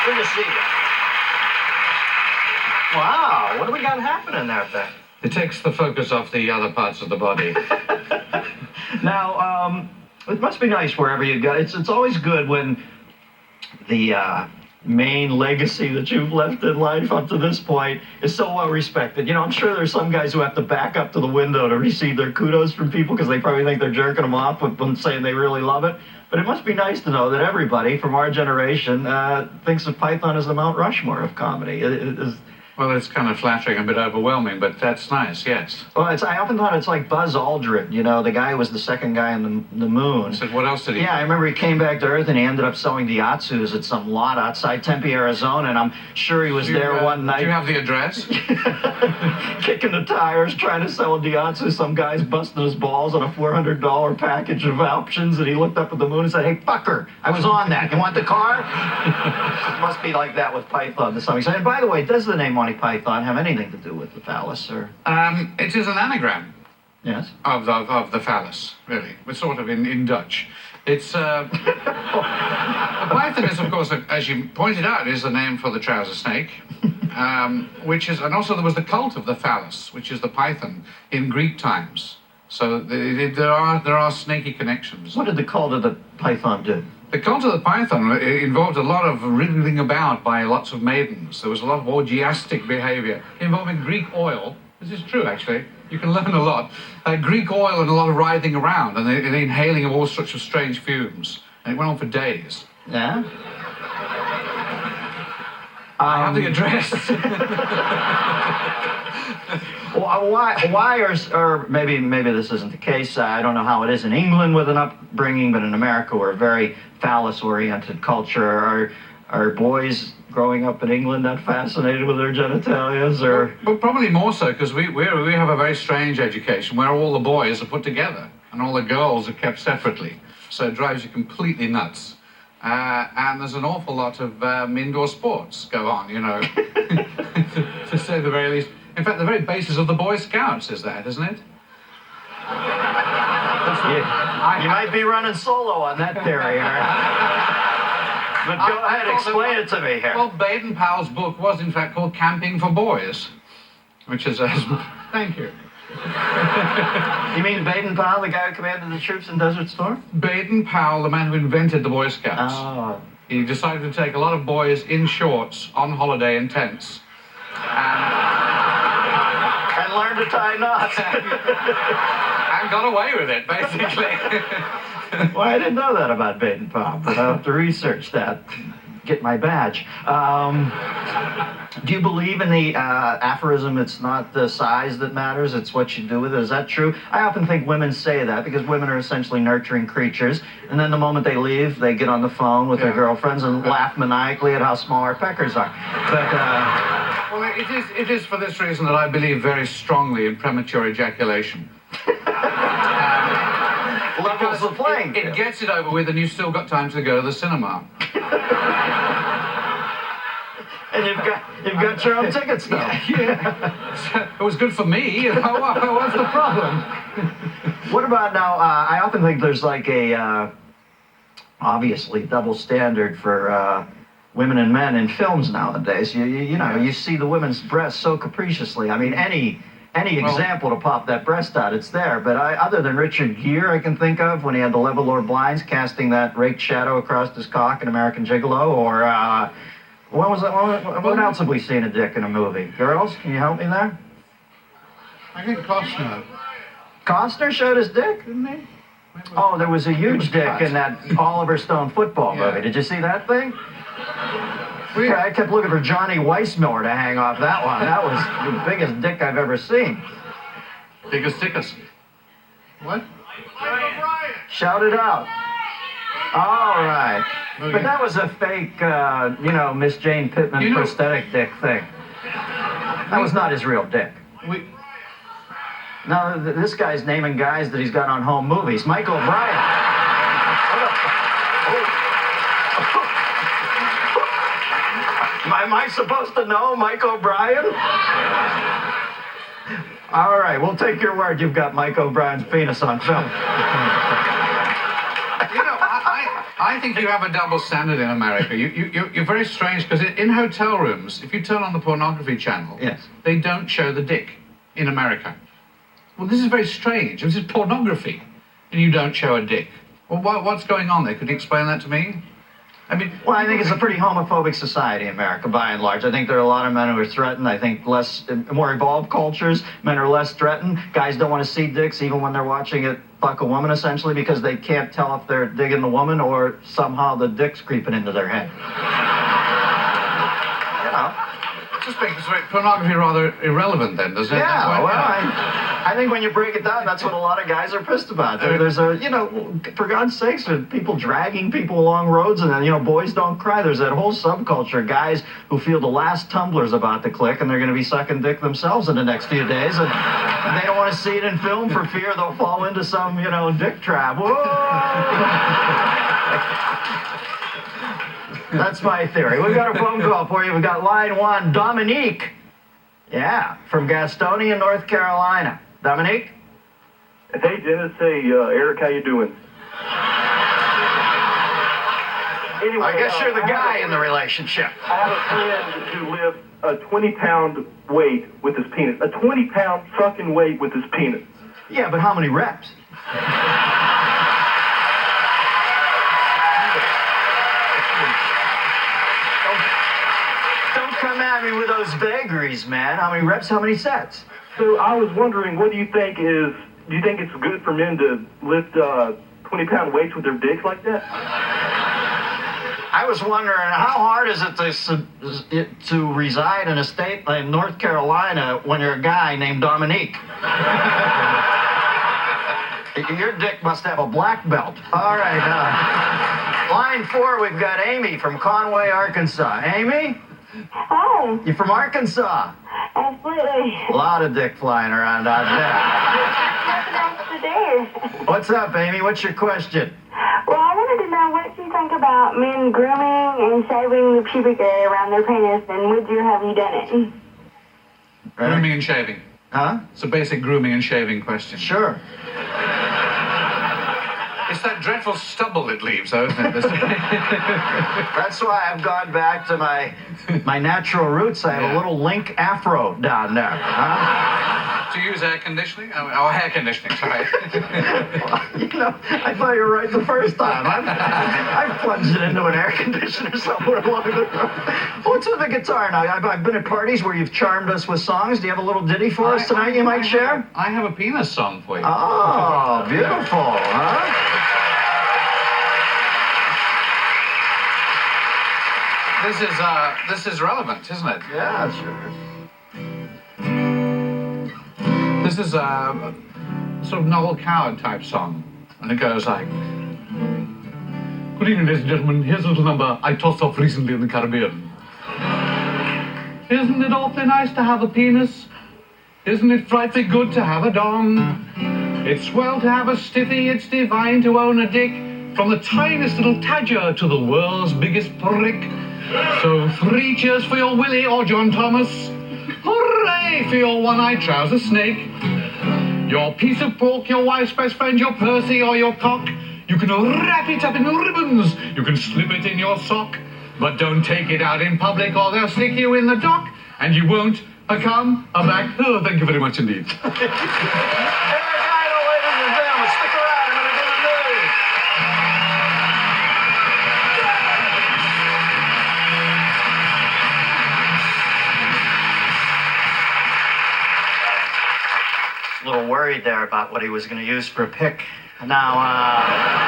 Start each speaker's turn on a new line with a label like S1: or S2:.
S1: Good to see you. Wow, what do we got happening there, Ben?
S2: It takes the focus off the other parts of the body.
S1: Now, it must be nice wherever you go. It's always good when the main legacy that you've left in life up to this point is so well respected. You know, I'm sure there's some guys who have to back up to the window to receive their kudos from people because they probably think they're jerking them off with them saying they really love it. But it must be nice to know that everybody from our generation thinks of Python as the Mount Rushmore of comedy.
S2: Well, it's kind of flattering, a bit overwhelming, but that's nice, yes.
S1: Well, I often thought it's like Buzz Aldrin, you know, the guy who was the second guy on the moon.
S2: So what else did he do?
S1: Yeah, I remember he came back to Earth and he ended up selling Diatsus at some lot outside Tempe, Arizona, and I'm sure he was there one night.
S2: Do you have the address?
S1: Kicking the tires, trying to sell a Diatsu. Some guy's busting his balls on a $400 package of options, and he looked up at the moon and said, "Hey, fucker, I was on that. You want the car?" It must be like that with Python to some extent. And by the way, does the name Monty Python have anything to do with the phallus, or?
S2: It is an anagram.
S1: Yes.
S2: Of the phallus, really. It's sort of in Dutch. It's Python is, of course, as you pointed out, is the name for the trouser snake, which is, and also there was the cult of the phallus, which is the python in Greek times. So there are snaky connections.
S1: What did the cult of the python do?
S2: The cult of the python involved a lot of wriggling about by lots of maidens. There was a lot of orgiastic behavior involving Greek oil. This is true, actually. You can learn a lot. Greek oil and a lot of writhing around and the inhaling of all sorts of strange fumes. And it went on for days.
S1: Yeah?
S2: I have the address.
S1: Why or maybe this isn't the case. I don't know how it is in England with an upbringing, but in America we're a very phallus-oriented culture. Are boys growing up in England not fascinated with their genitalias, or?
S2: Well, probably more so because we have a very strange education where all the boys are put together and all the girls are kept separately. So it drives you completely nuts. And there's an awful lot of indoor sports go on, you know, to say the very least. In fact, the very basis of the Boy Scouts is that, isn't it?
S1: You might be running solo on that theory, but go ahead, explain it to me here.
S2: Well, Baden-Powell's book was, in fact, called Camping for Boys, which is thank you.
S1: You mean Baden-Powell, the guy who commanded the troops in Desert Storm?
S2: Baden-Powell, the man who invented the Boy Scouts.
S1: Oh.
S2: He decided to take a lot of boys in shorts on holiday in tents.
S1: And learn to tie knots.
S2: And got away with it, basically.
S1: Well, I didn't know that about Baden-Powell, but I'll have to research that. Get my badge. Do you believe in the aphorism, it's not the size that matters, it's what you do with it? Is that true? I often think women say that because women are essentially nurturing creatures, and then the moment they leave, they get on the phone with their girlfriends and laugh maniacally at how small our peckers are. But,
S2: well, it is for this reason that I believe very strongly in premature ejaculation.
S1: Levels the playing field.
S2: It gets it over with, and you've still got time to go to the cinema.
S1: And you've got your own tickets now.
S2: Yeah. It was good for me. What's the problem?
S1: What about now? I often think there's like a obviously double standard for women and men in films nowadays. You know, you see the women's breasts so capriciously. I mean, any example to pop that breast out, it's there. But other than Richard Gere, I can think of when he had the level or blinds casting that raked shadow across his cock in American Gigolo, or what was that? What else have we seen a dick in a movie? Girls, can you help me there?
S2: I think Costner.
S1: Costner showed his dick, didn't he? Oh, there was a huge dick in that Oliver Stone football movie. Did you see that thing? I kept looking for Johnny Weissmiller to hang off that one. That was the biggest dick I've ever seen.
S2: Biggest dickest. What?
S1: Shout it out. All right. But that was a fake, Miss Jane Pittman prosthetic dick thing. That was not his real dick. No, this guy's naming guys that he's got on home movies. Michael O'Brien. Am I supposed to know Mike O'Brien? All right, we'll take your word. You've got Mike O'Brien's penis on film.
S2: I think you have a double standard in America. You're very strange because in hotel rooms, if you turn on the pornography channel,
S1: Yes.
S2: they don't show the dick in America. Well, this is very strange. This is pornography, and you don't show a dick. Well, what's going on there? Could you explain that to me? I mean,
S1: Well, I think it's a pretty homophobic society in America, by and large. I think there are a lot of men who are threatened. I think more evolved cultures, men are less threatened. Guys don't want to see dicks even when they're watching it fuck a woman, essentially, because they can't tell if they're digging the woman or somehow the dick's creeping into their head. You know?
S2: just makes pornography rather irrelevant then, doesn't it?
S1: Yeah, well, I think when you break it down, that's what a lot of guys are pissed about. There's a, you know, for God's sakes, there's people dragging people along roads, and then, you know, boys don't cry. There's that whole subculture, guys who feel the last tumbler's about to click, and they're going to be sucking dick themselves in the next few days, and they don't want to see it in film for fear they'll fall into some, you know, dick trap. Whoa! That's my theory. We've got a phone call for you. We've got line one, Dominique. Yeah, from Gastonia, North Carolina. Dominique?
S3: Hey, Dennis. Hey, Eric, how you doing? Anyway,
S1: I guess you're the guy in the relationship.
S3: I have a friend who lifts a 20-pound weight with his penis. A 20-pound fucking weight with his penis.
S1: Yeah, but how many reps? Don't come at me with those vagaries, man. How many reps, how many sets?
S3: So I was wondering, what do you think it's good for men to lift 20-pound weights with their dicks like that?
S1: I was wondering, how hard is it to reside in a state like North Carolina when you're a guy named Dominique? Your dick must have a black belt. All right, line four, we've got Amy from Conway, Arkansas. Amy?
S4: Hi.
S1: You from Arkansas?
S4: Absolutely.
S1: A lot of dick flying around out
S4: Nothing else to do.
S1: there. What's up, Amy? What's your question?
S4: Well, I wanted to know what you think about men grooming and shaving the pubic area around their penis, and would you have you done it?
S2: Grooming and shaving.
S1: Huh?
S2: It's a basic grooming and shaving question.
S1: Sure.
S2: It's that dreadful stubble it leaves, though, isn't it?
S1: That's why I've gone back to my natural roots. I have a little link afro down there. Huh?
S2: To use air conditioning? Oh, hair conditioning, sorry.
S1: You know, I thought you were right the first time. I've plunged it into an air conditioner somewhere along the road. What's with the guitar now? I've been at parties where you've charmed us with songs. Do you have a little ditty for us tonight you might share?
S2: I have a penis song for you.
S1: Oh, beautiful, huh?
S2: This is relevant, isn't it?
S1: Yeah, sure.
S2: This is a sort of Noel Coward type song, and it goes like, "Good evening, ladies and gentlemen. Here's a little number I tossed off recently in the Caribbean. Isn't it awfully nice to have a penis? Isn't it frightfully good to have a dong? It's swell to have a stiffy, it's divine to own a dick, from the tiniest little tadger to the world's biggest prick. So 3 cheers for your Willie or John Thomas. Hooray for your one-eyed trouser snake. Your piece of pork, your wife's best friend, your Percy or your cock. You can wrap it up in ribbons. You can slip it in your sock. But don't take it out in public or they'll stick you in the dock. And you won't come back. Oh, thank you very much indeed.
S1: A little worried there about what he was going to use for a pick. Now,